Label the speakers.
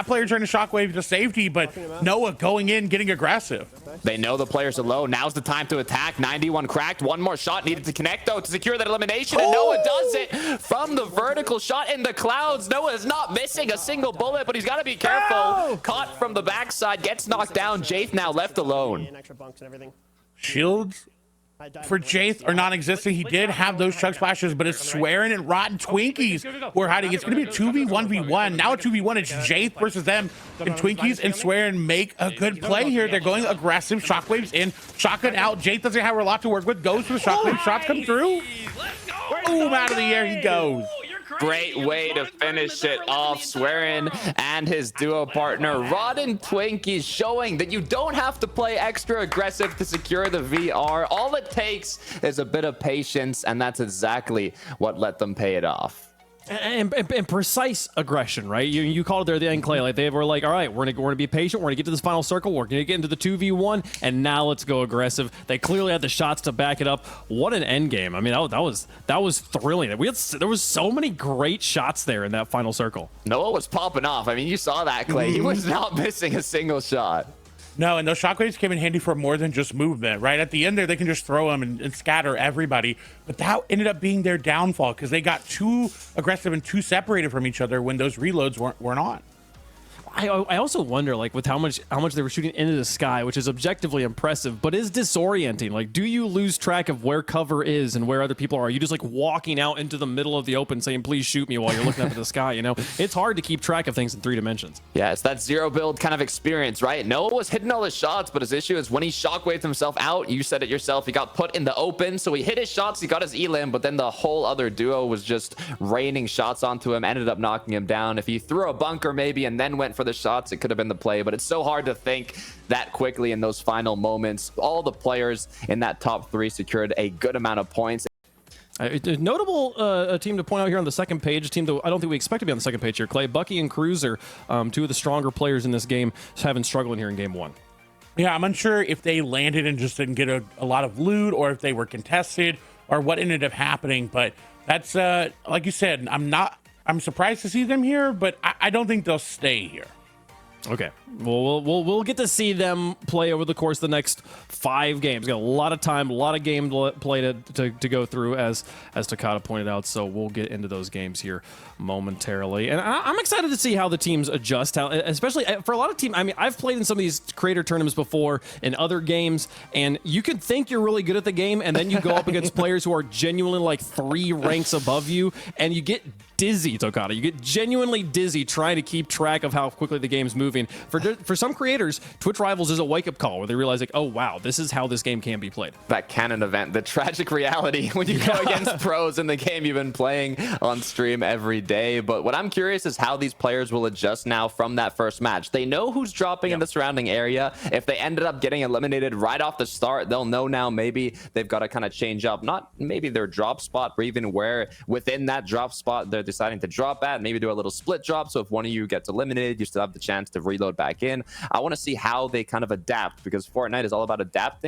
Speaker 1: that player trying to shockwave to safety, but Noah going in, getting aggressive.
Speaker 2: They know the players are low. Now's the time to attack. 91 cracked. One more shot needed to connect, though, to secure that elimination. And Noah does it from the vertical shot in the clouds. Noah is not missing a single bullet, but he's got to be careful. Caught from the backside, gets knocked down. Jaith now left alone.
Speaker 1: Shields for Jaith are non-existent. He did have those chug splashes, but it's Swearin and Rotten Twinkies who are hiding. It's going to be a 2v1v1. Now a 2v1. It's Jaith versus them. And Twinkies and Swearin make a good play here. They're going aggressive. Shockwaves in. Shotgun out. Jaith doesn't have a lot to work with. Goes for the shockwave. Shots come through. Boom, out of the air he goes.
Speaker 2: Great way to finish it off. Swearin and his duo partner Rotten Twinkies showing that you don't have to play extra aggressive to secure the VR. All it takes is a bit of patience, and that's exactly what let them pay it off.
Speaker 3: And precise aggression, right? You called it there the end, Clay. Like they were like, all right, we're gonna be patient. We're gonna get to this final circle. We're gonna get into the 2v1, and now let's go aggressive. They clearly had the shots to back it up. What an end game! I mean, that was thrilling. There was so many great shots there in that final circle.
Speaker 2: Noah was popping off. I mean, you saw that, Clay. He was not missing a single shot.
Speaker 1: No, and those shockwaves came in handy for more than just movement, right? At the end there, they can just throw them and scatter everybody. But that ended up being their downfall because they got too aggressive and too separated from each other when those reloads weren't on.
Speaker 3: I also wonder, like, with how much they were shooting into the sky, which is objectively impressive, but is disorienting. Like, do you lose track of where cover is and where other people are? Are you just like walking out into the middle of the open saying, please shoot me while you're looking up at the sky? You know, it's hard to keep track of things in 3 dimensions.
Speaker 2: Yeah, it's that zero build kind of experience, right? Noah was hitting all his shots, but his issue is when he shockwaved himself out, you said it yourself, he got put in the open. So he hit his shots, he got his elim, but then the whole other duo was just raining shots onto him, ended up knocking him down. If he threw a bunker maybe and then went for the shots, it could have been the play, but it's so hard to think that quickly in those final moments. All the players in that top 3 secured a good amount of points.
Speaker 3: A notable team to point out here on the second page, a team that I don't think we expect to be on the second page here, Clay. Bucky and Cruiser, 2 of the stronger players in this game, having struggling here in game 1.
Speaker 1: Yeah, I'm unsure if they landed and just didn't get a lot of loot or if they were contested or what ended up happening, but that's like you said, I'm surprised to see them here, but I don't think they'll stay here.
Speaker 3: Okay, well, we'll get to see them play over the course of the next 5 games. Got a lot of time, a lot of game play to go through, as Takata pointed out. So we'll get into those games here momentarily, and I'm excited to see how the teams adjust. How, especially for a lot of teams. I mean, I've played in some of these creator tournaments before in other games, and you could think you're really good at the game, and then you go up against players who are genuinely like 3 ranks above you, and you get dizzy, Takata. You get genuinely dizzy trying to keep track of how quickly the game's moving. For some creators, Twitch Rivals is a wake-up call where they realize, like, oh, wow, this is how this game can be played.
Speaker 2: That canon event, the tragic reality when you go against pros in the game you've been playing on stream every day. But what I'm curious is how these players will adjust now from that first match. They know who's dropping in the surrounding area. If they ended up getting eliminated right off the start, they'll know now maybe they've got to kind of change up, not maybe their drop spot, but even where within that drop spot they're deciding to drop at, maybe do a little split drop. So if one of you gets eliminated, you still have the chance to reload back in. I want to see how they kind of adapt, because Fortnite is all about adapting.